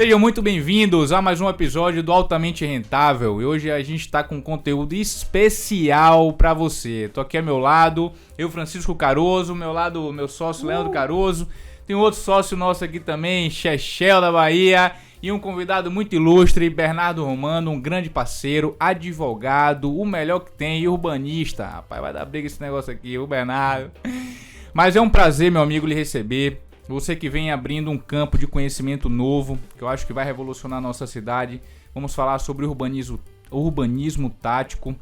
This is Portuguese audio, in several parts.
Sejam muito bem-vindos a mais um episódio do Altamente Rentável. E hoje a gente está com um conteúdo especial para você. Tô aqui ao meu lado, eu, Francisco Caroso, meu sócio Leandro Caroso. Tem outro sócio nosso aqui também, Chechel da Bahia. E um convidado muito ilustre, Bernardo Romano, um grande parceiro, advogado, o melhor que tem e urbanista. Rapaz, vai dar briga esse negócio aqui, o Bernardo. Mas é um prazer, meu amigo, lhe receber. Você que vem abrindo um campo de conhecimento novo, que eu acho que vai revolucionar a nossa cidade. Vamos falar sobre urbanismo tático.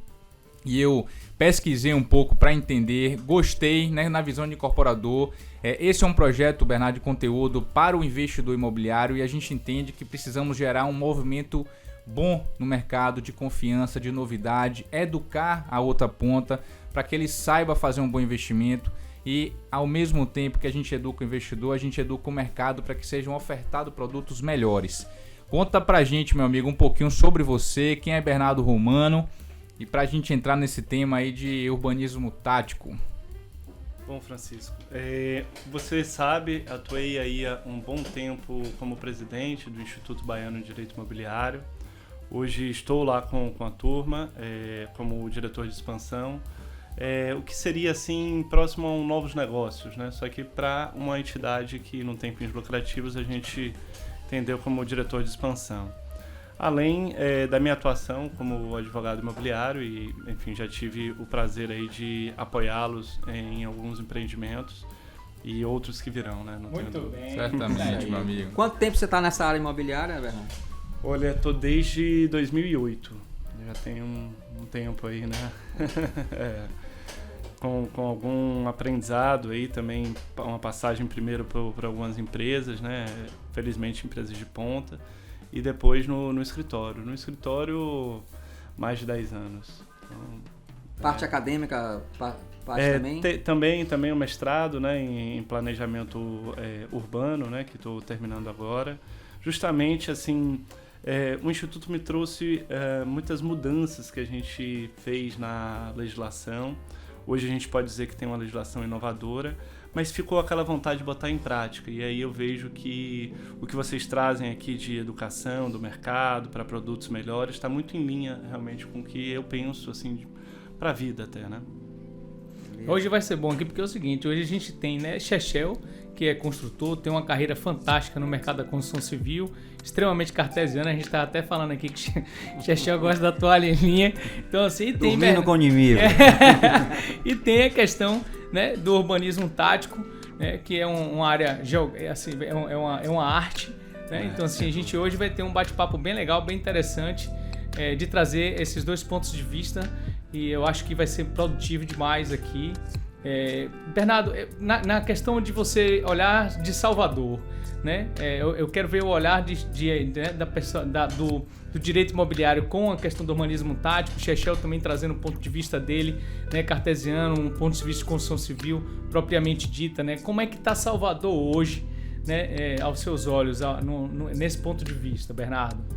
E eu pesquisei um pouco para entender, gostei, né, na visão de incorporador. Esse é um projeto, Bernardo, de conteúdo para o investidor imobiliário e a gente entende que precisamos gerar um movimento bom no mercado, de confiança, de novidade, educar a outra ponta para que ele saiba fazer um bom investimento. E ao mesmo tempo que a gente educa o investidor, a gente educa o mercado para que sejam ofertados produtos melhores. Conta pra gente, meu amigo, um pouquinho sobre você, quem é Bernardo Romano, e pra gente entrar nesse tema aí de urbanismo tático. Bom, Francisco, você sabe, atuei aí há um bom tempo como presidente do Instituto Baiano de Direito Imobiliário. Hoje estou lá com a turma, como diretor de expansão. O que seria assim próximo a novos negócios, né? Só que para uma entidade que não tem fins lucrativos, a gente entendeu como diretor de expansão. Além da minha atuação como advogado imobiliário e, enfim, já tive o prazer aí de apoiá-los em alguns empreendimentos e outros que virão, né? Não Muito tenho bem. Certamente, meu amigo. Quanto tempo você está nessa área imobiliária, Bernardo? Olha, tô desde 2008. Já tem um tempo aí, né? Com algum aprendizado aí também, uma passagem primeiro por algumas empresas, né? Felizmente empresas de ponta, e depois no escritório. No escritório, mais de 10 anos. Então, parte acadêmica, também o mestrado, né, em planejamento urbano, né, que estou terminando agora. Justamente, assim, o Instituto me trouxe muitas mudanças que a gente fez na legislação. Hoje a gente pode dizer que tem uma legislação inovadora, mas ficou aquela vontade de botar em prática. E aí eu vejo que o que vocês trazem aqui de educação, do mercado, para produtos melhores, está muito em linha realmente com o que eu penso assim, para a vida até, né? Hoje vai ser bom aqui porque é o seguinte, hoje a gente tem, né, Chechel, que é construtor, tem uma carreira fantástica no mercado da construção civil, extremamente cartesiana. A gente estava até falando aqui que Chechel gosta da toalhinha. Então, assim, tem... Dormindo com o inimigo. E tem a questão, né, do urbanismo tático, né, que é uma área, assim, é uma arte. Né? Então, assim, a gente hoje vai ter um bate-papo bem legal, bem interessante, de trazer esses dois pontos de vista. E eu acho que vai ser produtivo demais aqui. Bernardo, na questão de você olhar de Salvador, né? Eu quero ver o olhar do direito imobiliário com a questão do urbanismo tático, o Chechel também trazendo um ponto de vista dele, né, cartesiano, um ponto de vista de construção civil propriamente dita, né? Como é que está Salvador hoje, né, aos seus olhos, nesse ponto de vista, Bernardo?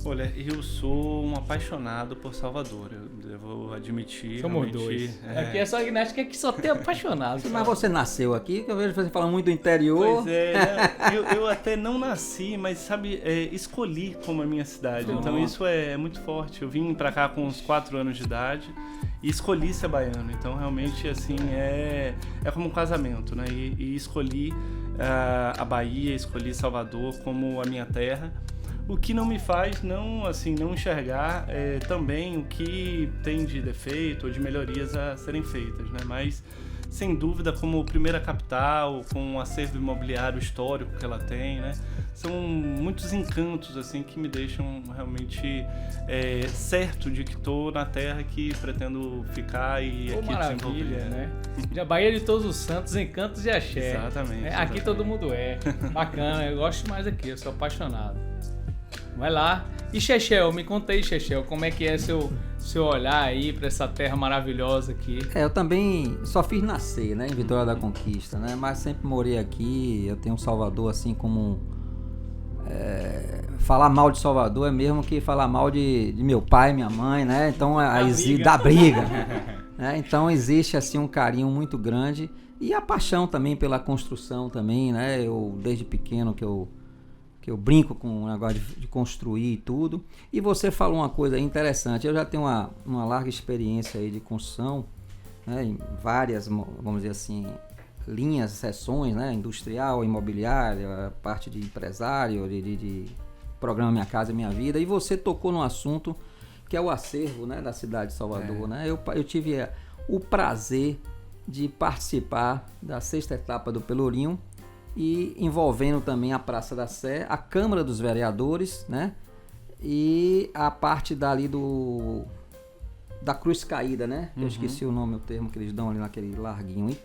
Olha, eu sou um apaixonado por Salvador, eu devo admitir. Somos dois. Aqui é só Ignácio que só tem apaixonado. Mas você nasceu aqui, que eu vejo você falando muito do interior. Pois eu até não nasci, mas sabe, escolhi como a minha cidade. Então isso é muito forte. Eu vim pra cá com uns 4 anos de idade e escolhi ser baiano. Então realmente assim é como um casamento, né? E escolhi a Bahia, escolhi Salvador como a minha terra. O que não me faz não enxergar também o que tem de defeito ou de melhorias a serem feitas, né? Mas, sem dúvida, como primeira capital, com o acervo imobiliário histórico que ela tem, né? São muitos encantos assim, que me deixam realmente certo de que estou na terra que pretendo ficar e aqui desenvolver. Né? A Bahia de Todos os Santos, encantos e axé. Exatamente. Aqui todo mundo bacana, eu gosto mais aqui, eu sou apaixonado. Vai lá. E Chechel, me conta aí, Chechel, como é que é seu olhar aí para essa terra maravilhosa aqui? Eu também só fiz nascer, né, em Vitória da Conquista, né, mas sempre morei aqui. Eu tenho Salvador assim como falar mal de Salvador é mesmo que falar mal de meu pai, minha mãe, né? Então dá briga. Né? Então existe assim um carinho muito grande e a paixão também pela construção também, né? Eu desde pequeno que eu que eu brinco com o negócio de construir e tudo. E você falou uma coisa interessante, eu já tenho uma larga experiência aí de construção, né, em várias, vamos dizer assim, linhas, seções, né, industrial, imobiliária, parte de empresário, de programa Minha Casa Minha Vida, e você tocou num assunto que é o acervo, né, da cidade de Salvador. Né? Eu tive o prazer de participar da 6ª etapa do Pelourinho, e envolvendo também a Praça da Sé, a Câmara dos Vereadores, né? E a parte dali da Cruz Caída, né? Eu esqueci o termo que eles dão ali naquele larguinho.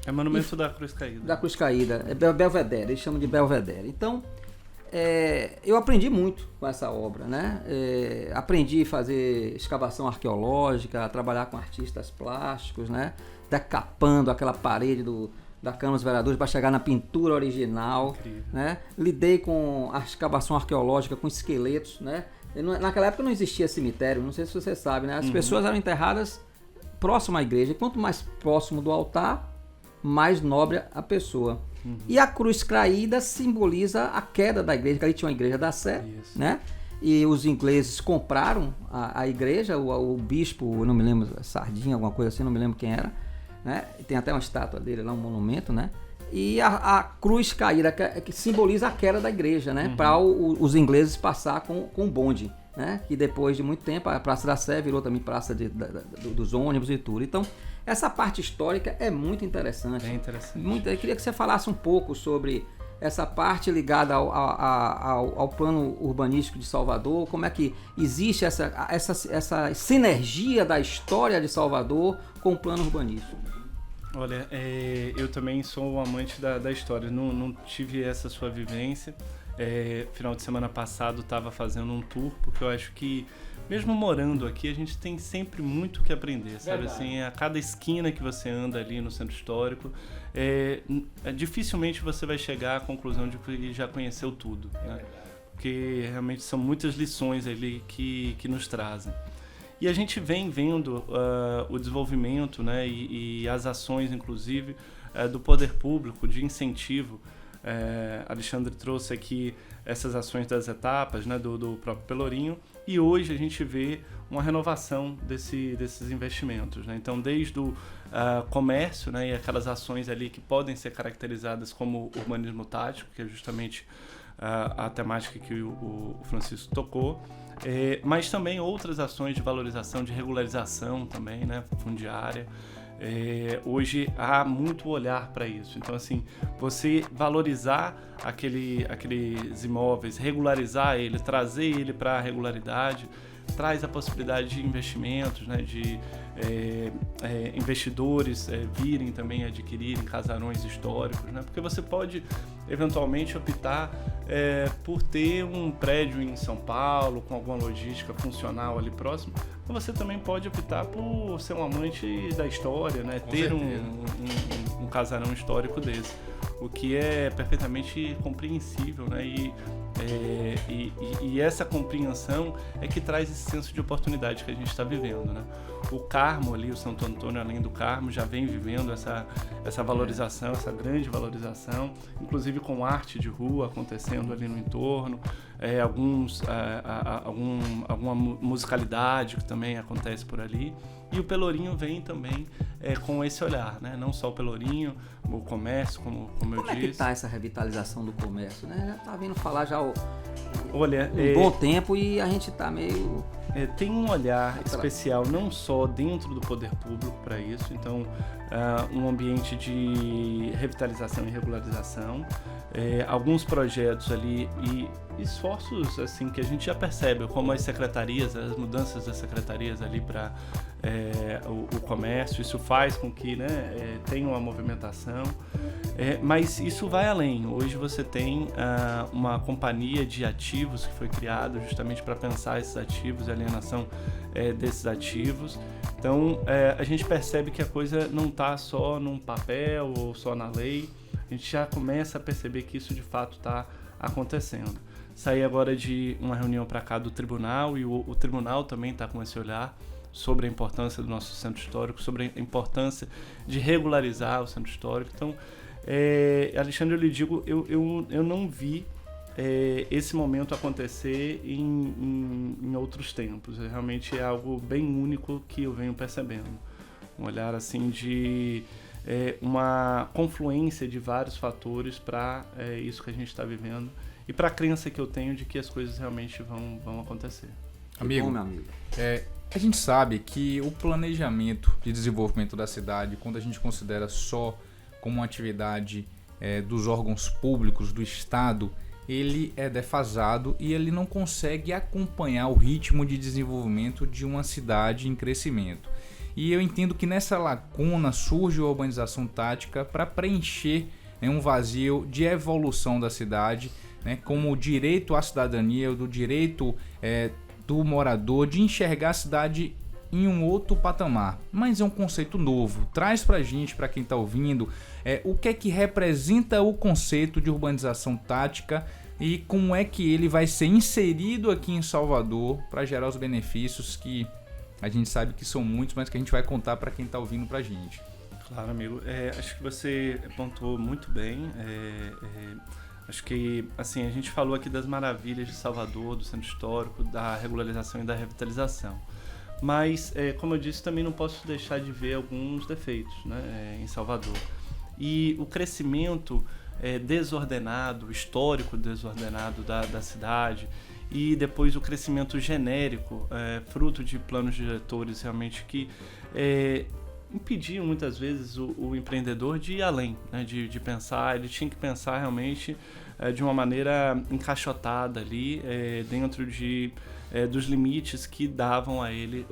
É monumento da Cruz Caída. Da Cruz Caída, é Belvedere, eles chamam de Belvedere. Então, eu aprendi muito com essa obra, né? Aprendi a fazer escavação arqueológica, a trabalhar com artistas plásticos, né? Decapando aquela parede da Câmara dos Vereadores para chegar na pintura original, né? Lidei com a escavação arqueológica, com esqueletos, né? Naquela época não existia cemitério, não sei se você sabe, né? As pessoas eram enterradas próximo à igreja, e quanto mais próximo do altar, mais nobre a pessoa. E a cruz caída simboliza a queda da igreja, que ali tinha uma igreja da Sé, né? E os ingleses compraram a igreja, o bispo, eu não me lembro, Sardinha, alguma coisa assim, não me lembro quem era, né? Tem até uma estátua dele lá, um monumento, né? E a cruz caída, que simboliza a queda da igreja, né? Para os ingleses passar com o bonde, né? Que depois de muito tempo a Praça da Sé virou também praça dos ônibus e tudo. Então, essa parte histórica é muito interessante. É interessante. Eu queria que você falasse um pouco sobre essa parte ligada ao plano urbanístico de Salvador, como é que existe essa sinergia da história de Salvador com o plano urbanístico. Olha, eu também sou um amante da história, não tive essa sua vivência. Final de semana passado estava fazendo um tour, porque eu acho que, mesmo morando aqui, a gente tem sempre muito o que aprender, sabe? Assim, a cada esquina que você anda ali no centro histórico, dificilmente você vai chegar à conclusão de que já conheceu tudo, né? Porque realmente são muitas lições ali que nos trazem. E a gente vem vendo o desenvolvimento, né, e as ações, inclusive, do poder público de incentivo. Alexandre trouxe aqui essas ações das etapas, né, do próprio Pelourinho, e hoje a gente vê uma renovação desses investimentos, né? Então, desde o comércio, né, e aquelas ações ali que podem ser caracterizadas como urbanismo tático, que é justamente a temática que o Francisco tocou, mas também outras ações de valorização, de regularização também, né, fundiária. Hoje há muito olhar para isso. Então, assim, você valorizar aqueles imóveis, regularizar ele, trazer ele para a regularidade, traz a possibilidade de investimentos, né, de investidores virem também adquirirem casarões históricos, né, porque você pode eventualmente optar por ter um prédio em São Paulo com alguma logística funcional ali próximo, mas você também pode optar por ser um amante da história, né, ter um casarão histórico desse, o que é perfeitamente compreensível, né, e essa compreensão é que traz esse senso de oportunidade que a gente está vivendo, né? O Carmo ali, o Santo Antônio, além do Carmo, já vem vivendo essa valorização, essa grande valorização, inclusive com arte de rua acontecendo ali no entorno, alguma musicalidade que também acontece por ali. E o Pelourinho vem também com esse olhar, né? Não só o Pelourinho, o comércio, como eu disse. Como é que está essa revitalização do comércio, né? Já está vindo falar já Olha, bom tempo e a gente está meio... tem um olhar especial não só dentro do poder público para isso, então um ambiente de revitalização e regularização, alguns projetos ali e esforços assim que a gente já percebe, como as secretarias, as mudanças das secretarias ali para o comércio, isso faz com que, né, tenha uma movimentação, mas isso vai além. Hoje você tem uma companhia de ativos que foi criada justamente para pensar esses ativos e a alienação desses ativos. Então a gente percebe que a coisa não está só num papel ou só na lei, a gente já começa a perceber que isso de fato está acontecendo. Saí agora de uma reunião para cá do tribunal e o tribunal também está com esse olhar sobre a importância do nosso centro histórico, sobre a importância de regularizar o centro histórico. Então, Alexandre, eu lhe digo, eu não vi esse momento acontecer em outros tempos. Realmente é algo bem único que eu venho percebendo. Um olhar assim de uma confluência de vários fatores para isso que a gente está vivendo e para a crença que eu tenho de que as coisas realmente vão acontecer. Amigo, meu amigo. A gente sabe que o planejamento de desenvolvimento da cidade, quando a gente considera só como uma atividade dos órgãos públicos do Estado, ele é defasado e ele não consegue acompanhar o ritmo de desenvolvimento de uma cidade em crescimento. E eu entendo que nessa lacuna surge a urbanização tática para preencher um vazio de evolução da cidade, né, como o direito à cidadania, do direito do morador de enxergar a cidade em um outro patamar. Mas é um conceito novo. Traz pra gente, para quem está ouvindo, o que é que representa o conceito de urbanização tática e como é que ele vai ser inserido aqui em Salvador para gerar os benefícios que a gente sabe que são muitos, mas que a gente vai contar para quem está ouvindo pra gente. Claro, amigo. Acho que você pontuou muito bem. Acho que, assim, a gente falou aqui das maravilhas de Salvador, do centro histórico, da regularização e da revitalização. Mas, como eu disse, também não posso deixar de ver alguns defeitos, né, em Salvador. E o crescimento desordenado, histórico desordenado da cidade, e depois o crescimento genérico, fruto de planos diretores realmente que impediam muitas vezes o empreendedor de ir além, né, de pensar. Ele tinha que pensar realmente de uma maneira encaixotada ali, dentro dos limites que davam a ele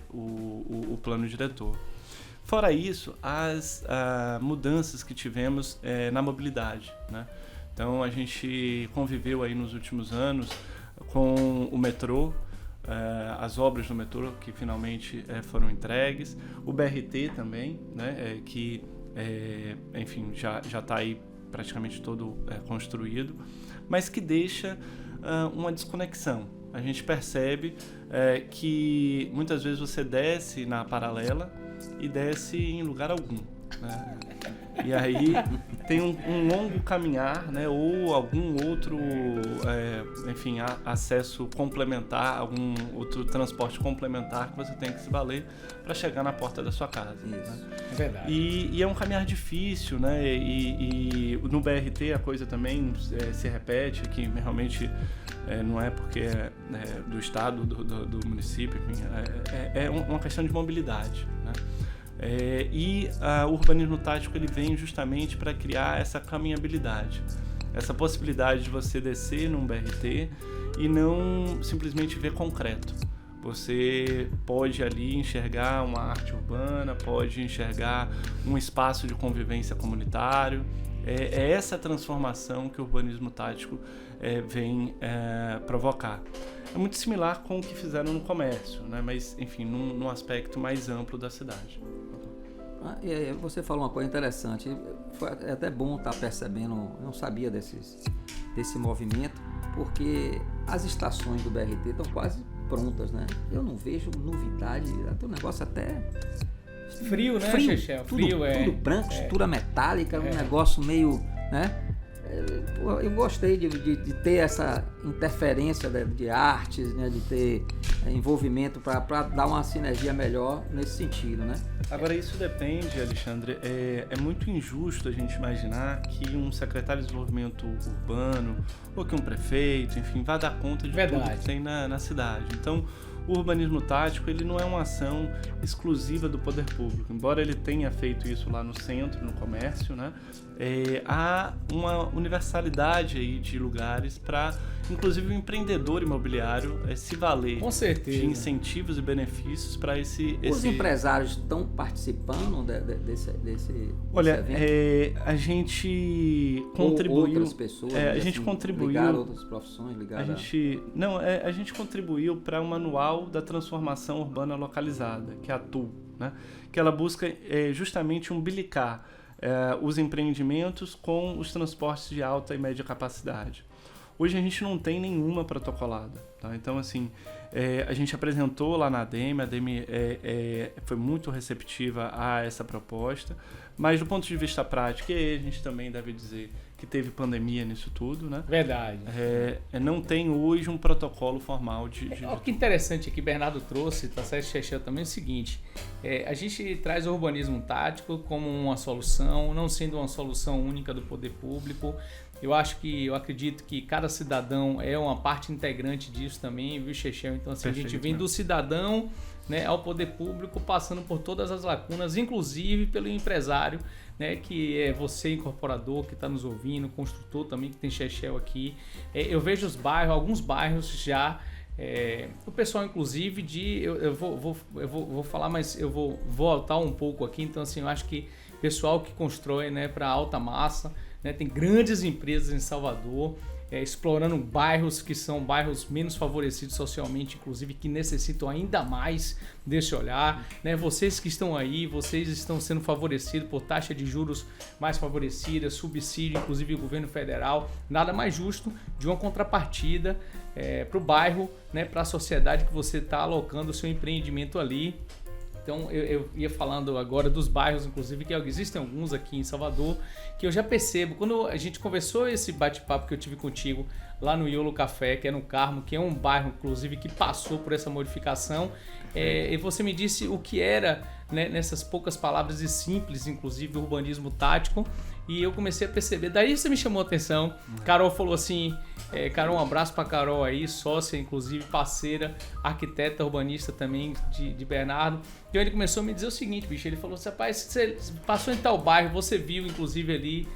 o plano diretor. Fora isso, as mudanças que tivemos na mobilidade, né? Então a gente conviveu aí nos últimos anos com o metrô, as obras do metrô que finalmente foram entregues, o BRT também, né, que enfim já está aí praticamente todo construído, mas que deixa uma desconexão. A gente percebe que muitas vezes você desce na paralela e desce em lugar algum, né? E aí tem um longo caminhar, né, ou algum outro enfim, acesso complementar, algum outro transporte complementar que você tem que se valer para chegar na porta da sua casa. Isso. Né? É verdade. E é um caminhar difícil, né? E no BRT a coisa também se repete, que realmente não é porque é do estado, do município, enfim, é uma questão de mobilidade, né? E o urbanismo tático ele vem justamente para criar essa caminhabilidade, essa possibilidade de você descer num BRT e não simplesmente ver concreto. Você pode ali enxergar uma arte urbana, pode enxergar um espaço de convivência comunitário. É essa transformação que o urbanismo tático vem provocar. É muito similar com o que fizeram no comércio, né? Mas, enfim, num aspecto mais amplo da cidade. Você falou uma coisa interessante. Foi até bom estar percebendo, eu não sabia desse movimento, porque as estações do BRT estão quase prontas, né? Eu não vejo novidade, o negócio até... Frio, né, Chechel? Tudo branco, estrutura metálica, um negócio meio, né? Eu gostei de ter essa interferência de artes, né? De ter envolvimento para dar uma sinergia melhor nesse sentido, né? Agora, isso depende, Alexandre, é muito injusto a gente imaginar que um secretário de desenvolvimento urbano ou que um prefeito, enfim, vá dar conta de tudo que tem na cidade. Então, o urbanismo tático ele não é uma ação exclusiva do poder público. Embora ele tenha feito isso lá no centro, no comércio, né? Há uma universalidade aí de lugares para, inclusive, o empreendedor imobiliário se valer com certeza de incentivos e benefícios para esse Os empresários estão participando desse Olha, evento? A gente contribuiu... Outras pessoas, a gente contribuiu... Ligaram outras profissões, ligaram... A gente contribuiu para o Manual da Transformação Urbana Localizada, que é a TUL, né? Que ela busca justamente umbilicar os empreendimentos com os transportes de alta e média capacidade. Hoje a gente não tem nenhuma protocolada, tá? Então, assim, a gente apresentou lá na ADEME, a ADEME foi muito receptiva a essa proposta, mas do ponto de vista prático, e aí a gente também deve dizer que teve pandemia nisso tudo, né? Verdade. Não tem hoje um protocolo formal de... Olha que interessante aqui, Bernardo trouxe, tá certo, Chechel, também é o seguinte, a gente traz o urbanismo tático como uma solução, não sendo uma solução única do poder público. Eu acredito que cada cidadão é uma parte integrante disso também, viu, Chechel? Então, assim, Perfeito, a gente vem do cidadão, né, ao poder público, passando por todas as lacunas, inclusive pelo empresário, né, que é você, incorporador, que está nos ouvindo, construtor também, que tem Chechel aqui. Eu vejo alguns bairros já, o pessoal, inclusive, eu vou falar, mas eu vou voltar um pouco aqui. Então, assim, eu acho que pessoal que constrói, né, para alta massa, né, tem grandes empresas em Salvador, explorando bairros que são bairros menos favorecidos socialmente, inclusive, que necessitam ainda mais desse olhar, né? Vocês que estão aí, vocês estão sendo favorecidos por taxa de juros mais favorecida, subsídio, inclusive o governo federal. Nada mais justo de uma contrapartida para o bairro, né, para a sociedade que você está alocando o seu empreendimento ali. Então, eu ia falando agora dos bairros, inclusive, que existem alguns aqui em Salvador, que eu já percebo. Quando a gente conversou esse bate-papo que eu tive contigo lá no Iolo Café, que é no Carmo, que é um bairro, inclusive, que passou por essa modificação, e você me disse o que era, né, nessas poucas palavras e simples, inclusive, o urbanismo tático, e eu comecei a perceber. Daí você me chamou a atenção. Carol falou assim... Carol, um abraço para Carol aí, sócia, inclusive parceira, arquiteta, urbanista também de Bernardo. Então ele começou a me dizer o seguinte, bicho, ele falou assim, rapaz, você passou em tal bairro, você viu inclusive ali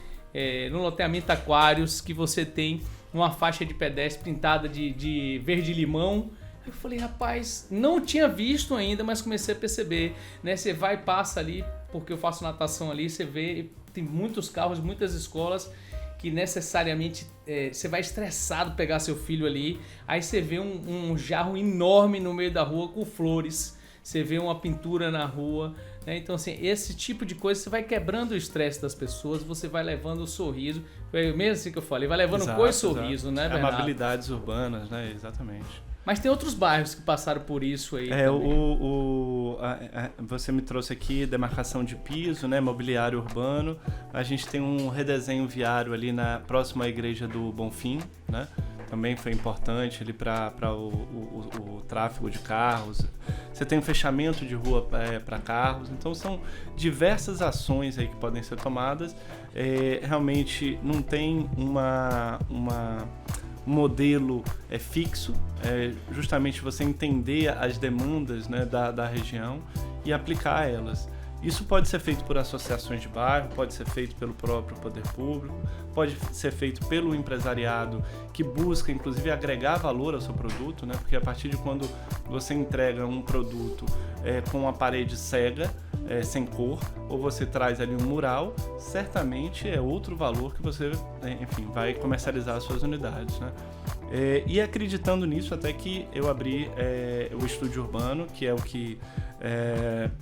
no loteamento Aquários que você tem uma faixa de pedestre pintada de verde-limão. Eu falei, rapaz, não tinha visto ainda, mas comecei a perceber, né? Você vai e passa ali, porque eu faço natação ali, você vê, tem muitos carros, muitas escolas que necessariamente você vai estressado pegar seu filho ali, aí você vê um jarro enorme no meio da rua com flores, você vê uma pintura na rua, né? Então, assim, esse tipo de coisa você vai quebrando o estresse das pessoas, você vai levando o sorriso, mesmo assim que eu falei, vai levando com o sorriso, né, Bernardo? Amabilidades urbanas, né? Exatamente. Mas tem outros bairros que passaram por isso aí. Você me trouxe aqui demarcação de piso, né, mobiliário urbano. A gente tem um redesenho viário ali próximo à igreja do Bonfim, né? Também foi importante ali para o tráfego de carros. Você tem um fechamento de rua para carros. Então são diversas ações aí que podem ser tomadas. Realmente não tem um modelo fixo, justamente você entender as demandas, né, da região e aplicar elas. Isso pode ser feito por associações de bairro, pode ser feito pelo próprio poder público, pode ser feito pelo empresariado que busca, inclusive, agregar valor ao seu produto, né? Porque a partir de quando você entrega um produto com uma parede cega, sem cor, ou você traz ali um mural, certamente é outro valor que você, enfim, vai comercializar as suas unidades, né? E acreditando nisso, até que eu abri o Estúdio Urbano, que é o que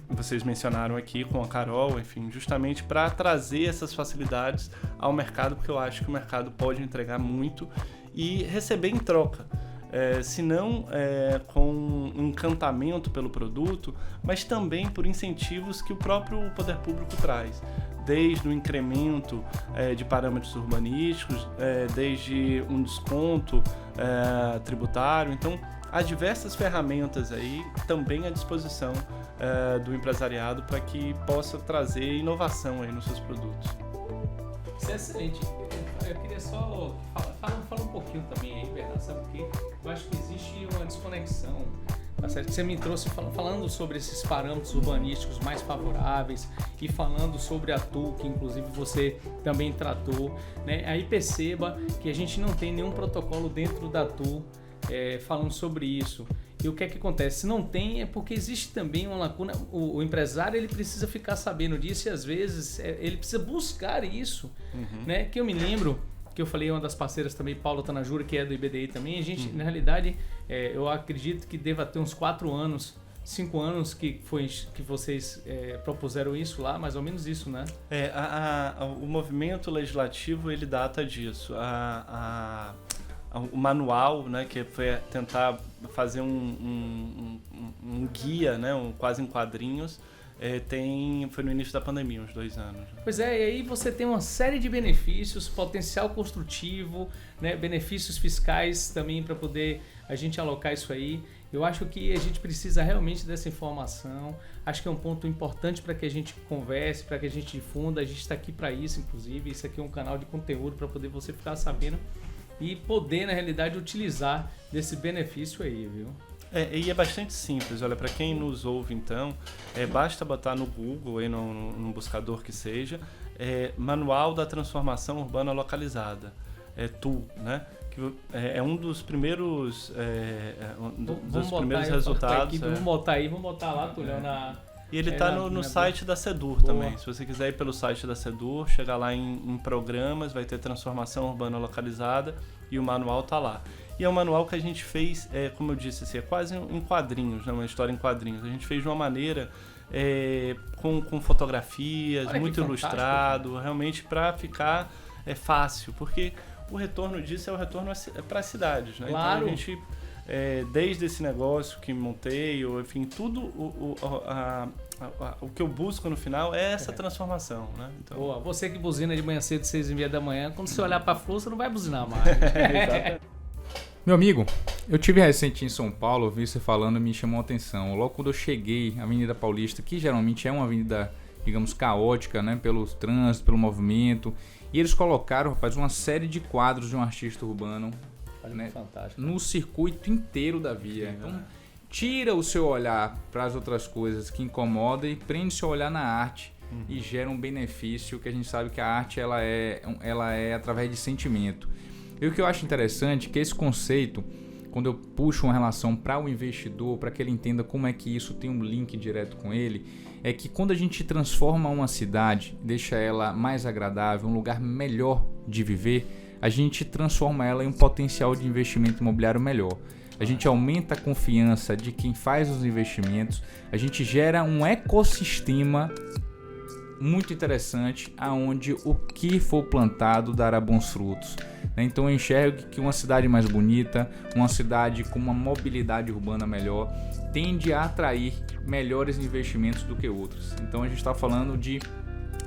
vocês mencionaram aqui com a Carol, enfim, justamente para trazer essas facilidades ao mercado, porque eu acho que o mercado pode entregar muito e receber em troca. Se não com encantamento pelo produto, mas também por incentivos que o próprio poder público traz, desde o incremento de parâmetros urbanísticos, desde um desconto tributário. Então, há diversas ferramentas aí também à disposição do empresariado para que possa trazer inovação aí nos seus produtos. Isso é excelente. Eu queria só falar um pouquinho também aí, Bernardo, sabe por quê? Eu acho que existe uma desconexão, tá certo? Você me trouxe falando sobre esses parâmetros urbanísticos mais favoráveis e falando sobre a TU, que inclusive você também tratou, né? Aí perceba que a gente não tem nenhum protocolo dentro da TU falando sobre isso. E o que é que acontece? Se não tem, é porque existe também uma lacuna. O empresário ele precisa ficar sabendo disso e às vezes ele precisa buscar isso, né? Que eu me lembro que eu falei, uma das parceiras também, Paula Tanajura, que é do IBDI também. A gente, na realidade, eu acredito que deva ter uns 5 anos que vocês propuseram isso lá, mais ou menos isso, né? O movimento legislativo, ele data disso. O manual, né, que foi tentar fazer um guia, né, quase em quadrinhos, foi no início da pandemia, uns 2 anos. Pois é, e aí você tem uma série de benefícios, potencial construtivo, né, benefícios fiscais também para poder a gente alocar isso aí. Eu acho que a gente precisa realmente dessa informação. Acho que é um ponto importante para que a gente converse, para que a gente difunda. A gente está aqui para isso, inclusive. Isso aqui é um canal de conteúdo para poder você ficar sabendo e poder, na realidade, utilizar desse benefício aí, viu? E é bastante simples. Olha, para quem nos ouve, então, basta botar no Google, aí no buscador que seja, Manual da Transformação Urbana Localizada. TUL, né? É um dos primeiros, resultados. Vamos botar lá, Tulio, E ele está no site da Sedur também. Se você quiser ir pelo site da Sedur, chegar lá em programas, vai ter Transformação Urbana Localizada e o manual está lá. E é um manual que a gente fez, como eu disse, assim, é quase em quadrinhos, né? Uma história em quadrinhos. A gente fez de uma maneira com fotografias, muito ilustrado, realmente para ficar fácil, porque o retorno disso é o retorno para as cidades, né? Claro. Então a gente, desde esse negócio que montei, ou enfim, tudo o que eu busco no final é essa transformação, né? Então... Boa, você que buzina de manhã cedo, 6h30 da manhã, quando você olhar para a flor, você não vai buzinar mais. Meu amigo, eu tive recente em São Paulo, ouvi você falando e me chamou a atenção. Logo quando eu cheguei, a Avenida Paulista, que geralmente é uma avenida, digamos, caótica, né? Pelo trânsito, pelo movimento. E eles colocaram, rapaz, uma série de quadros de um artista urbano, né, fantástico, no circuito inteiro da via. Então, tira o seu olhar para as outras coisas que incomodam e prende seu olhar na arte e gera um benefício, que a gente sabe que a arte ela é através de sentimento. E o que eu acho interessante é que esse conceito, quando eu puxo uma relação para o investidor, para que ele entenda como é que isso tem um link direto com ele, é que quando a gente transforma uma cidade, deixa ela mais agradável, um lugar melhor de viver, a gente transforma ela em um potencial de investimento imobiliário melhor. A gente aumenta a confiança de quem faz os investimentos, a gente gera um ecossistema muito interessante, aonde o que for plantado dará bons frutos. Então eu enxergo que uma cidade mais bonita, uma cidade com uma mobilidade urbana melhor, tende a atrair melhores investimentos do que outros. Então a gente está falando de,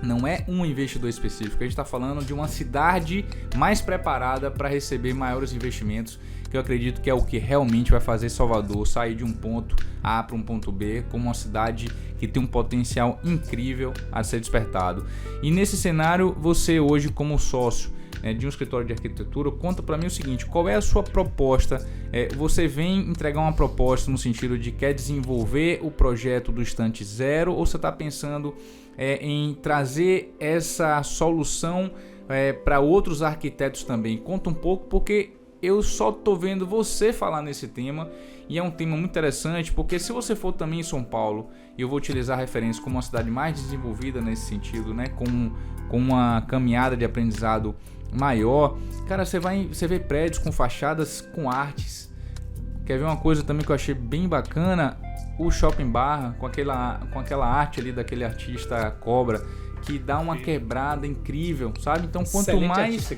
não é um investidor específico, a gente está falando de uma cidade mais preparada para receber maiores investimentos, que eu acredito que é o que realmente vai fazer Salvador sair de um ponto A para um ponto B, como uma cidade que tem um potencial incrível a ser despertado. E nesse cenário, você hoje como sócio de um escritório de arquitetura, conta para mim o seguinte: qual é a sua proposta? Você vem entregar uma proposta no sentido de quer desenvolver o projeto do instante zero, ou você está pensando em trazer essa solução para outros arquitetos também? Conta um pouco, porque eu só tô vendo você falar nesse tema e é um tema muito interessante, porque se você for também em São Paulo, e eu vou utilizar a referência como uma cidade mais desenvolvida nesse sentido, né, com uma caminhada de aprendizado maior, cara, você vê prédios com fachadas com artes. Quer ver uma coisa também que eu achei bem bacana? O Shopping Barra, com aquela arte ali daquele artista Cobra, que dá uma quebrada incrível, sabe? Então, quanto mais,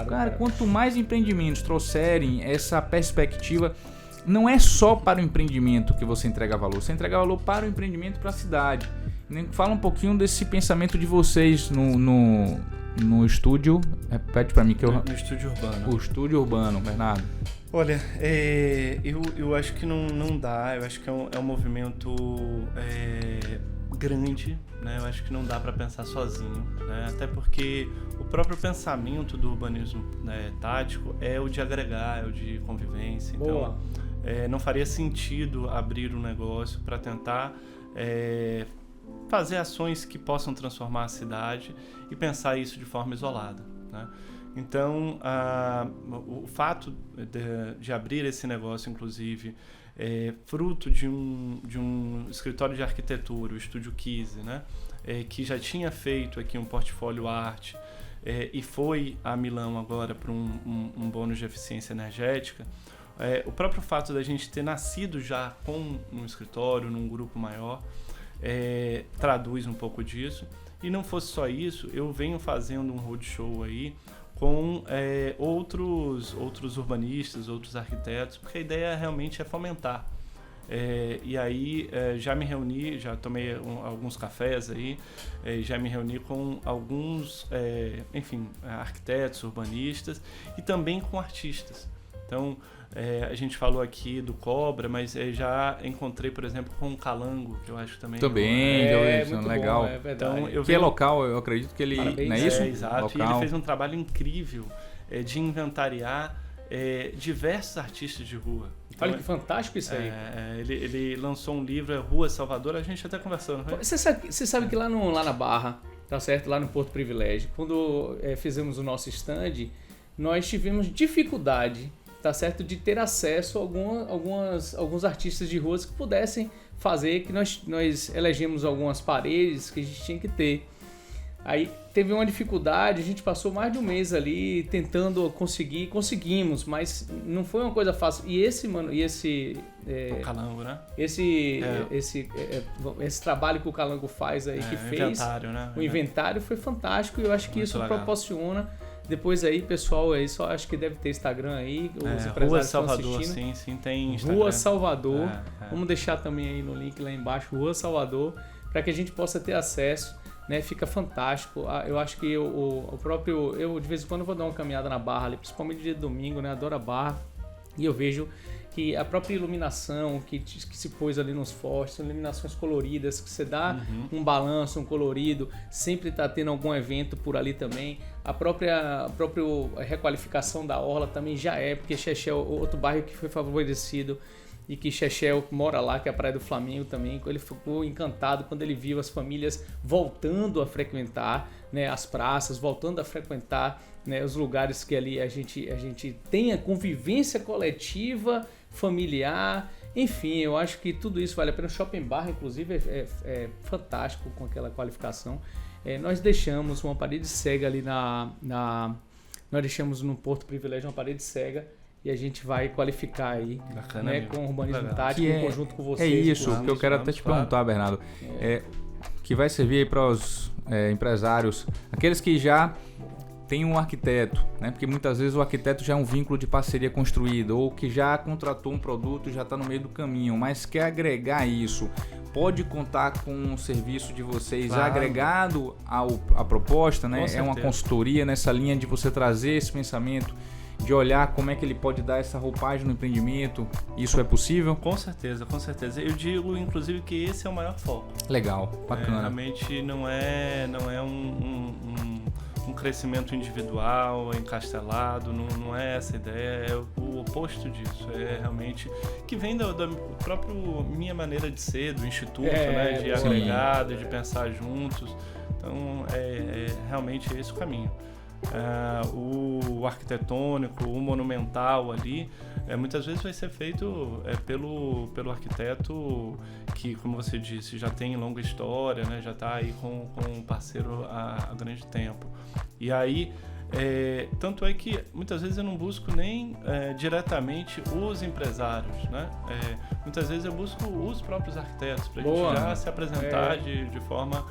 cara, quanto mais empreendimentos trouxerem essa perspectiva, não é só para o empreendimento que você entrega valor, você entrega valor para o empreendimento, para a cidade. Fala um pouquinho desse pensamento de vocês no estúdio, repete para mim que no estúdio urbano. O estúdio urbano, Bernardo. Olha, eu acho que não dá, eu acho que é um movimento grande, né? Eu acho que não dá para pensar sozinho, né? Até porque o próprio pensamento do urbanismo, né, tático é o de agregar, é o de convivência. Então, não faria sentido abrir um negócio para tentar fazer ações que possam transformar a cidade e pensar isso de forma isolada, né? Então, o fato de abrir esse negócio, inclusive, fruto de um escritório de arquitetura, o Estúdio Kise, né? Que já tinha feito aqui um portfólio arte e foi a Milão agora para um bônus de eficiência energética. O próprio fato da gente ter nascido já com um escritório, num grupo maior, traduz um pouco disso. E não fosse só isso, eu venho fazendo um roadshow aí com outros urbanistas, outros arquitetos, porque a ideia realmente é fomentar E aí já me reuni, já tomei alguns cafés aí, já me reuni com alguns, arquitetos, urbanistas e também com artistas. Então, a gente falou aqui do Cobra, mas já encontrei, por exemplo, com o Calango, que eu acho também... Também, já ouvi isso, muito legal. bom, é verdade. Então, Que é local, eu acredito que ele... Parabéns. Não é isso? Exato, Local. e ele fez um trabalho incrível de inventariar diversos artistas de rua. Então, Olha que fantástico isso aí. ele lançou um livro, Rua Salvador, a gente até conversou, não foi? Você sabe que lá na Barra, tá certo? Lá no Porto Privilégio, quando fizemos o nosso stand, nós tivemos dificuldade, tá certo, de ter acesso a alguns artistas de ruas que pudessem fazer, que nós elegemos algumas paredes que a gente tinha que ter. Aí teve uma dificuldade, a gente passou mais de um mês ali tentando conseguimos, mas não foi uma coisa fácil. E esse O Calango, né? esse trabalho que o Calango faz aí, que fez Inventário, né? o inventário, foi fantástico, e eu acho que Muito isso legal. proporciona. Depois aí, pessoal, aí só acho que deve ter Instagram aí, os empresários Rua estão Salvador, assistindo. sim, tem Instagram. Rua Salvador, É. vamos deixar também aí no link lá embaixo, Rua Salvador, para que a gente possa ter acesso, né? Fica fantástico. Eu acho que o próprio, eu de vez em quando vou dar uma caminhada na Barra ali, principalmente dia de domingo, né? Adoro a Barra, e eu vejo que a própria iluminação que se pôs ali nos postes, iluminações coloridas, que você dá um balanço, um colorido, sempre está tendo algum evento por ali também. A própria requalificação da orla também já porque Chechel, outro bairro que foi favorecido, e que Chechel mora lá, que é a Praia do Flamengo também, ele ficou encantado quando ele viu as famílias voltando a frequentar, né, as praças, voltando a frequentar, né, os lugares que ali a gente tem a convivência coletiva, familiar, enfim, eu acho que tudo isso vale a pena. O Shopping Barra, inclusive, é fantástico com aquela qualificação. Nós deixamos uma parede cega ali nós deixamos no Porto Privilégio uma parede cega, e a gente vai qualificar aí, Bacana, né, amigo. com o urbanismo Legal. tático, em conjunto com vocês. É isso vamos, que eu quero vamos, até te claro. perguntar, Bernardo. Que vai servir para os empresários, aqueles que já têm um arquiteto, né? Porque muitas vezes o arquiteto já é um vínculo de parceria construído, ou que já contratou um produto e já está no meio do caminho, mas quer agregar isso. Pode contar com o serviço de vocês, Claro. agregado à proposta, né? Com É uma certeza. consultoria nessa linha de você trazer esse pensamento, de olhar como é que ele pode dar essa roupagem no empreendimento. Isso é possível? Com certeza, com certeza. Eu digo, inclusive, que esse é o maior foco. Legal, bacana. Realmente não é um crescimento individual, encastelado, não é essa ideia, é o oposto disso. É realmente que vem da própria minha maneira de ser, do instituto, né, de sim. agregado, de pensar juntos. Então, realmente esse o caminho. O arquitetônico, o monumental ali, muitas vezes vai ser feito pelo arquiteto que, como você disse, já tem longa história, né? Já está aí com um parceiro há grande tempo. E aí, tanto é que muitas vezes eu não busco nem diretamente os empresários, né? Muitas vezes eu busco os próprios arquitetos para a gente já se apresentar de forma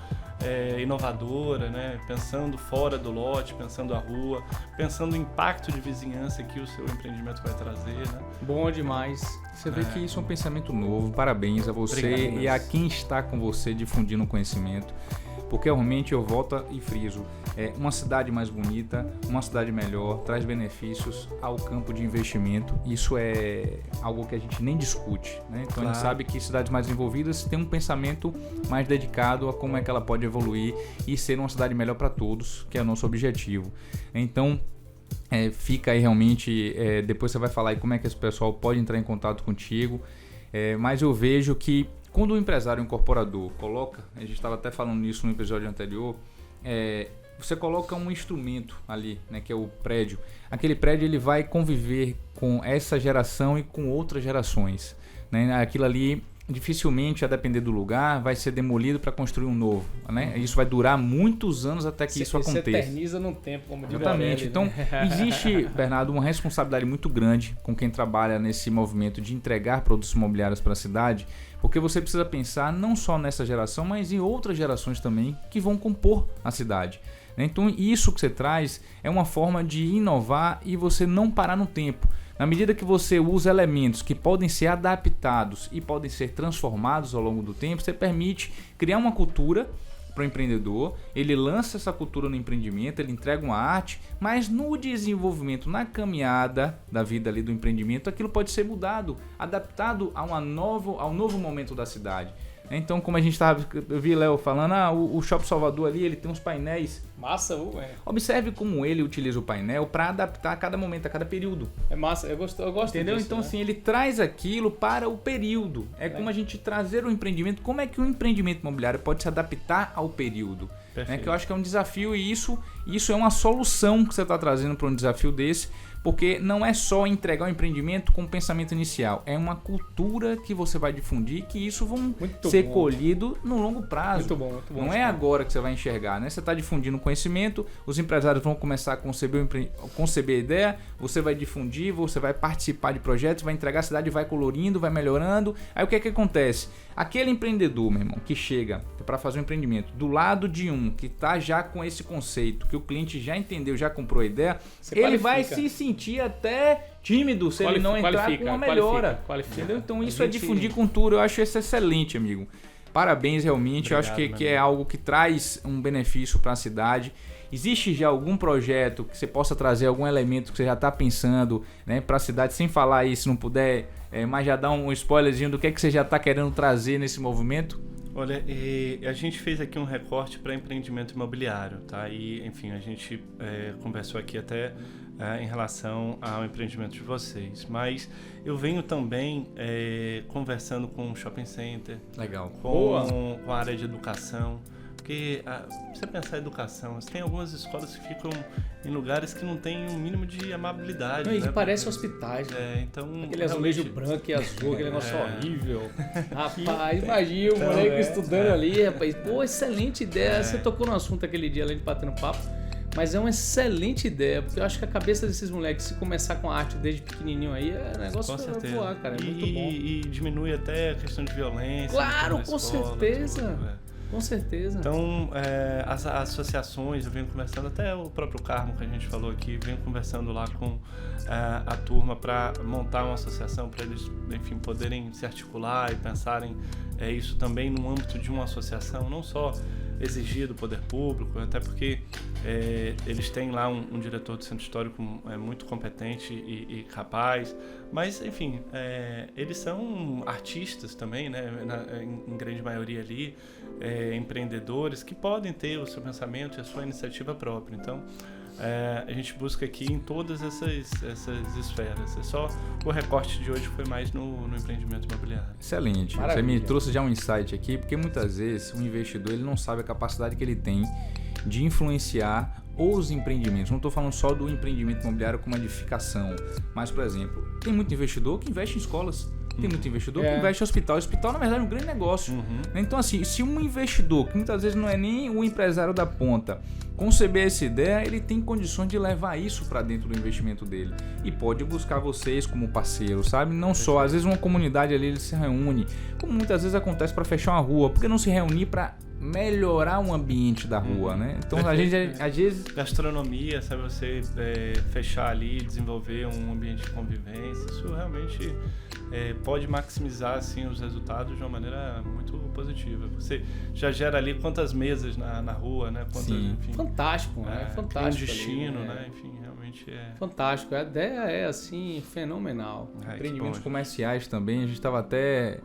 inovadora, né? Pensando fora do lote, pensando a rua, pensando o impacto de vizinhança que o seu empreendimento vai trazer, né? Bom demais. Você vê que isso é um pensamento novo. Parabéns a você. Obrigado, E a quem está com você difundindo o conhecimento. Porque realmente eu volto e friso. Uma cidade mais bonita, uma cidade melhor, traz benefícios ao campo de investimento. Isso é algo que a gente nem discute, né? Então a gente sabe que cidades mais envolvidas têm um pensamento mais dedicado a como é que ela pode evoluir e ser uma cidade melhor para todos, que é o nosso objetivo. Então, fica aí realmente, depois você vai falar aí como é que esse pessoal pode entrar em contato contigo, mas eu vejo que quando o empresário, o incorporador, coloca, a gente estava até falando nisso no episódio anterior, você coloca um instrumento ali, né, que é o prédio. Aquele prédio ele vai conviver com essa geração e com outras gerações, né? Aquilo ali dificilmente, a depender do lugar, vai ser demolido para construir um novo, né? Isso vai durar muitos anos até que isso aconteça. Se eterniza no tempo, como diz Exatamente. Aurélio, Então, né? existe, Bernardo, uma responsabilidade muito grande com quem trabalha nesse movimento de entregar produtos imobiliários para a cidade, porque você precisa pensar não só nessa geração, mas em outras gerações também que vão compor a cidade. né? Então isso que você traz é uma forma de inovar e você não parar no tempo. Na medida que você usa elementos que podem ser adaptados e podem ser transformados ao longo do tempo, você permite criar uma cultura para o empreendedor, ele lança essa cultura no empreendimento, ele entrega uma arte, mas no desenvolvimento, na caminhada da vida ali do empreendimento, aquilo pode ser mudado, adaptado ao novo momento da cidade. Então, como a gente estava, eu vi Léo falando, o Shopping Salvador ali, ele tem uns painéis. Massa, Observe como ele utiliza o painel para adaptar a cada momento, a cada período. É massa, eu gosto Entendeu? disso, Então, né? assim, ele traz aquilo para o período. É como a gente trazer o empreendimento, como é que o empreendimento imobiliário pode se adaptar ao período. Né? Que eu acho que é um desafio e isso é uma solução que você está trazendo para um desafio desse, porque não é só entregar o empreendimento com o pensamento inicial, é uma cultura que você vai difundir, que isso vão ser colhido no longo prazo. Muito bom. Não é agora que você vai enxergar, né? Você está difundindo conhecimento, os empresários vão começar a conceber a ideia, você vai difundir, você vai participar de projetos, vai entregar a cidade, vai colorindo, vai melhorando. Aí o que é que acontece? Aquele empreendedor, meu irmão, que chega para fazer um empreendimento do lado de um que está já com esse conceito, que o cliente já entendeu, já comprou a ideia, ele vai se sentir até tímido se ele não entrar com uma melhora. Entendeu? Então isso é difundir cultura, eu acho isso excelente, amigo. Parabéns, realmente. Obrigado, eu acho que é algo que traz um benefício para a cidade. Existe já algum projeto que você possa trazer algum elemento que você já está pensando, né, para a cidade, sem falar aí, se não puder, mas já dar um spoilerzinho do que é que você já está querendo trazer nesse movimento? Olha, a gente fez aqui um recorte para empreendimento imobiliário, tá? E, enfim, a gente conversou aqui até em relação ao empreendimento de vocês. Mas eu venho também conversando com o shopping center, Legal. com a área de educação. Porque, você pensar em educação, tem algumas escolas que ficam em lugares que não tem um mínimo de amabilidade. Não, e né? parece hospitais. Então, aquele azulejo branco e azul, aquele negócio horrível. Rapaz, imagina o moleque estudando ali, rapaz. Pô, excelente ideia. Você tocou no assunto aquele dia ali de batendo papo. Mas é uma excelente ideia, porque eu acho que a cabeça desses moleques, se começar com a arte desde pequenininho aí, é negócio pra voar, cara. É muito bom. E diminui até a questão de violência. Claro, com escola, certeza. Tudo, Com certeza. Então, as associações, eu venho conversando, até o próprio Carmo que a gente falou aqui, venho conversando lá com a turma para montar uma associação, para eles, enfim, poderem se articular e pensarem isso também no âmbito de uma associação, não só exigir do poder público, até porque eles têm lá um diretor do centro histórico muito competente e capaz, mas enfim, eles são artistas também, né, em grande maioria ali, empreendedores que podem ter o seu pensamento e a sua iniciativa própria. Então a gente busca aqui em todas essas esferas. Só o recorte de hoje foi mais no empreendimento imobiliário. Excelente. Maravilha. Você me trouxe já um insight aqui, porque muitas vezes o investidor ele não sabe a capacidade que ele tem de influenciar os empreendimentos. Não estou falando só do empreendimento imobiliário como edificação, mas, por exemplo, tem muito investidor que investe em escolas. Tem muito investidor que investe em hospital. O hospital, na verdade, é um grande negócio. Então, assim, se um investidor, que muitas vezes não é nem o empresário da ponta, conceber essa ideia, ele tem condições de levar isso para dentro do investimento dele. E pode buscar vocês como parceiro, sabe? Não só, às vezes uma comunidade ali ele se reúne, como muitas vezes acontece para fechar uma rua. Por que não se reunir para melhorar o ambiente da rua, né? Então, a gente, às vezes... Gastronomia, sabe? Você fechar ali, desenvolver um ambiente de convivência, isso realmente... pode maximizar assim, os resultados de uma maneira muito positiva. Você já gera ali quantas mesas na rua, né? Quantas, enfim, fantástico, né? Fantástico. Um destino, ali, né? Enfim, realmente é... Fantástico. A ideia é, assim, fenomenal. Empreendimentos comerciais também. A gente estava até...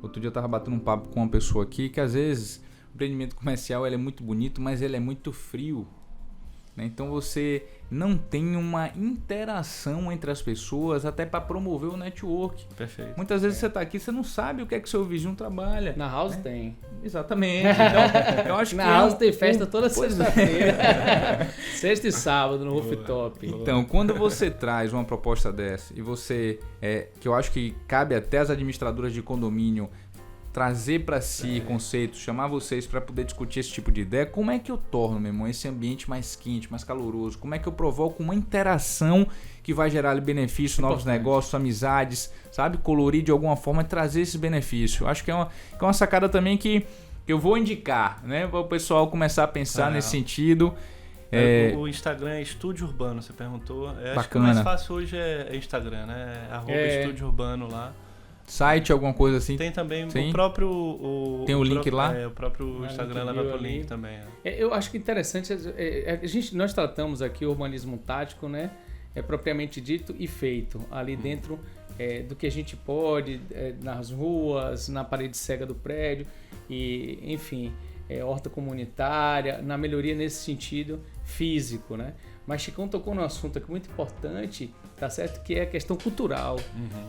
Outro dia eu estava batendo um papo com uma pessoa aqui que, às vezes, o empreendimento comercial ele é muito bonito, mas ele é muito frio. Então você não tem uma interação entre as pessoas até para promover o network. Perfeito. Muitas vezes você está aqui, você não sabe o que é que seu vizinho trabalha. Na House tem. Exatamente. Então, eu acho que na House tem festa toda sexta-feira. Sexta e sábado no rooftop. Então, quando você traz uma proposta dessa e você, que eu acho que cabe até as administradoras de condomínio trazer para si conceitos, chamar vocês para poder discutir esse tipo de ideia, como é que eu torno, meu irmão, esse ambiente mais quente, mais caloroso? Como é que eu provoco uma interação que vai gerar benefício, novos negócios, amizades, sabe? Colorir de alguma forma e trazer esse benefício. Acho que é uma sacada também que eu vou indicar, né? Para o pessoal começar a pensar nesse sentido. O Instagram é Estúdio Urbano, você perguntou. Acho que o Bacana. mais fácil hoje é Instagram, né? @Estúdio Urbano lá. Site, alguma coisa assim? Tem também Sim. o próprio... Tem o link lá? O próprio Instagram leva pro link também. Eu acho que interessante, nós tratamos aqui o urbanismo tático, né? Propriamente dito e feito, ali dentro do que a gente pode, nas ruas, na parede cega do prédio, e enfim, horta comunitária, na melhoria nesse sentido físico, né? Mas Chicão tocou num assunto aqui muito importante, tá certo? Que é a questão cultural,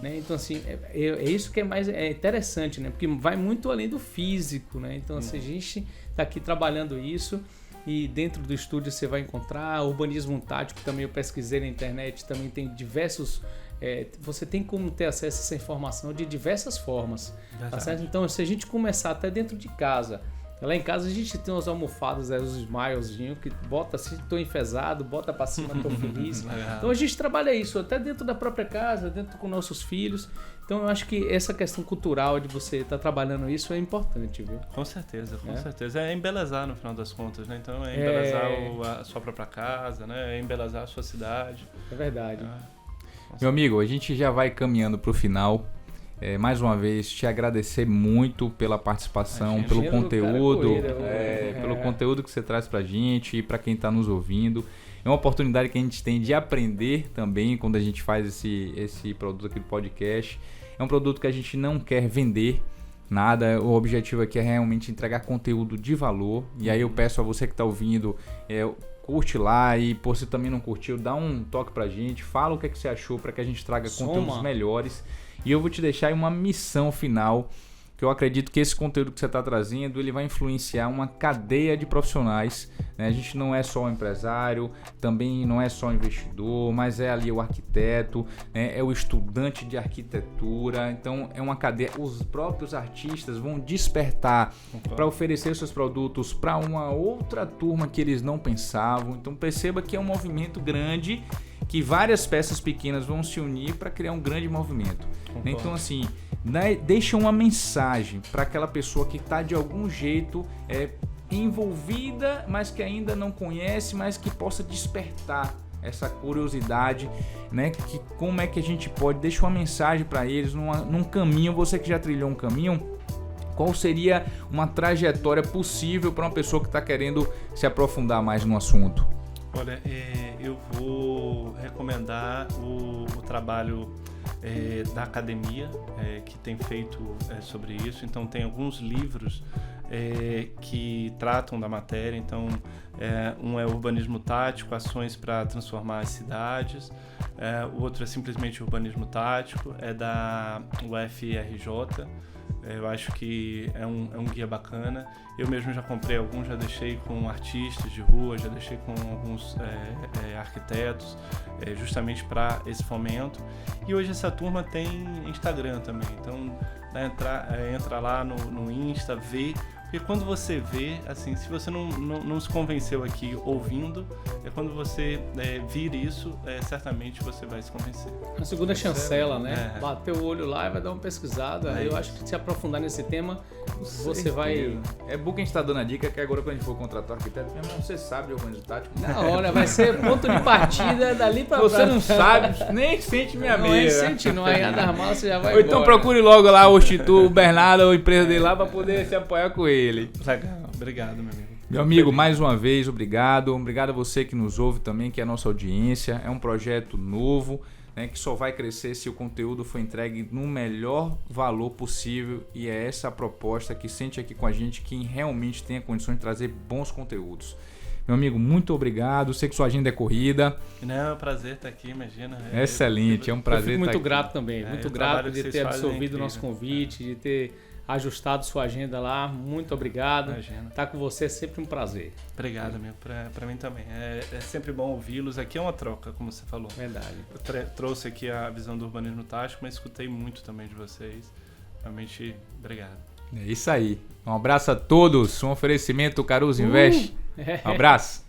né? Então, assim, é isso que é mais interessante, né? Porque vai muito além do físico, né? Então, assim, a gente tá aqui trabalhando isso e dentro do estúdio você vai encontrar urbanismo tático também. Eu pesquisei na internet, também tem diversos... você tem como ter acesso a essa informação de diversas formas, tá certo? Então, se a gente começar até dentro de casa... Lá em casa a gente tem umas almofadas, os smilezinhos, que bota assim, tô enfesado, bota pra cima, tô feliz. Então a gente trabalha isso até dentro da própria casa, dentro com nossos filhos. Então eu acho que essa questão cultural de você estar trabalhando isso é importante, viu? Com certeza, com certeza. É embelezar no final das contas, né? Então é embelezar a sua própria casa, né? É embelezar a sua cidade. É verdade. Meu amigo, a gente já vai caminhando pro final. Mais uma vez, te agradecer muito pela participação, pelo conteúdo, pelo conteúdo que você traz pra gente e pra quem tá nos ouvindo. É uma oportunidade que a gente tem de aprender também quando a gente faz esse produto aqui do podcast. É um produto que a gente não quer vender nada, o objetivo aqui é realmente entregar conteúdo de valor. E aí eu peço a você que tá ouvindo, curte lá, e se você também não curtiu, dá um toque pra gente, fala o que você achou para que a gente traga conteúdos melhores. E eu vou te deixar aí uma missão final, que eu acredito que esse conteúdo que você está trazendo, ele vai influenciar uma cadeia de profissionais, né? A gente não é só o empresário, também não é só o investidor, mas é ali o arquiteto, né? É o estudante de arquitetura. Então é uma cadeia, os próprios artistas vão despertar para oferecer seus produtos para uma outra turma que eles não pensavam. Então perceba que é um movimento grande, que várias peças pequenas vão se unir para criar um grande movimento. Concordo. Então, assim, deixa uma mensagem para aquela pessoa que está de algum jeito envolvida, mas que ainda não conhece, mas que possa despertar essa curiosidade, né? Que como é que a gente pode... Deixa uma mensagem para eles num caminho. Você que já trilhou um caminho, qual seria uma trajetória possível para uma pessoa que está querendo se aprofundar mais no assunto? Olha, eu vou recomendar o trabalho da academia, que tem feito sobre isso. Então tem alguns livros que tratam da matéria. Então um é Urbanismo Tático, Ações para Transformar as Cidades. O outro é simplesmente Urbanismo Tático, é da UFRJ. Eu acho que é um guia bacana. Eu mesmo já comprei alguns, já deixei com artistas de rua, já deixei com alguns arquitetos, justamente para esse fomento. E hoje essa turma tem Instagram também, então entra lá no Insta, vê. Porque quando você vê, assim, se você não se convenceu aqui ouvindo, quando você vir isso, certamente você vai se convencer. A segunda chancela, né? Bater o olho lá e vai dar uma pesquisada. Eu acho que se aprofundar nesse tema, você vai... É bom que a gente tá dando a dica que agora quando a gente for contratar o arquiteto, você sabe de urbanismo tático. Na hora, vai ser ponto de partida dali pra você não sabe, nem sente minha mesa. Nem sente, não é nada mal, você já vai Ou embora. então procure logo lá o Instituto, o Bernardo, ou a empresa dele lá, pra poder se apoiar com ele. Legal, obrigado, meu amigo. Meu amigo, mais uma vez, obrigado. Obrigado a você que nos ouve também, que é a nossa audiência. É um projeto novo, né, que só vai crescer se o conteúdo for entregue no melhor valor possível. E é essa a proposta que sente aqui com a gente, quem realmente tem a condição de trazer bons conteúdos. Meu amigo, muito obrigado. Sei que sua agenda é corrida. Não, é um prazer estar aqui, imagina. Excelente, é um prazer estar aqui. Eu fico muito grato também, muito grato de ter absorvido o nosso incrível. Convite, de ter ajustado sua agenda lá. Muito obrigado. Imagina. Estar com você é sempre um prazer. Obrigado, amigo. Para mim também. É sempre bom ouvi-los. Aqui é uma troca, como você falou. Verdade. Eu trouxe aqui a visão do urbanismo tático, mas escutei muito também de vocês. Realmente, obrigado. É isso aí. Um abraço a todos. Um oferecimento Caruso Invest. Um abraço.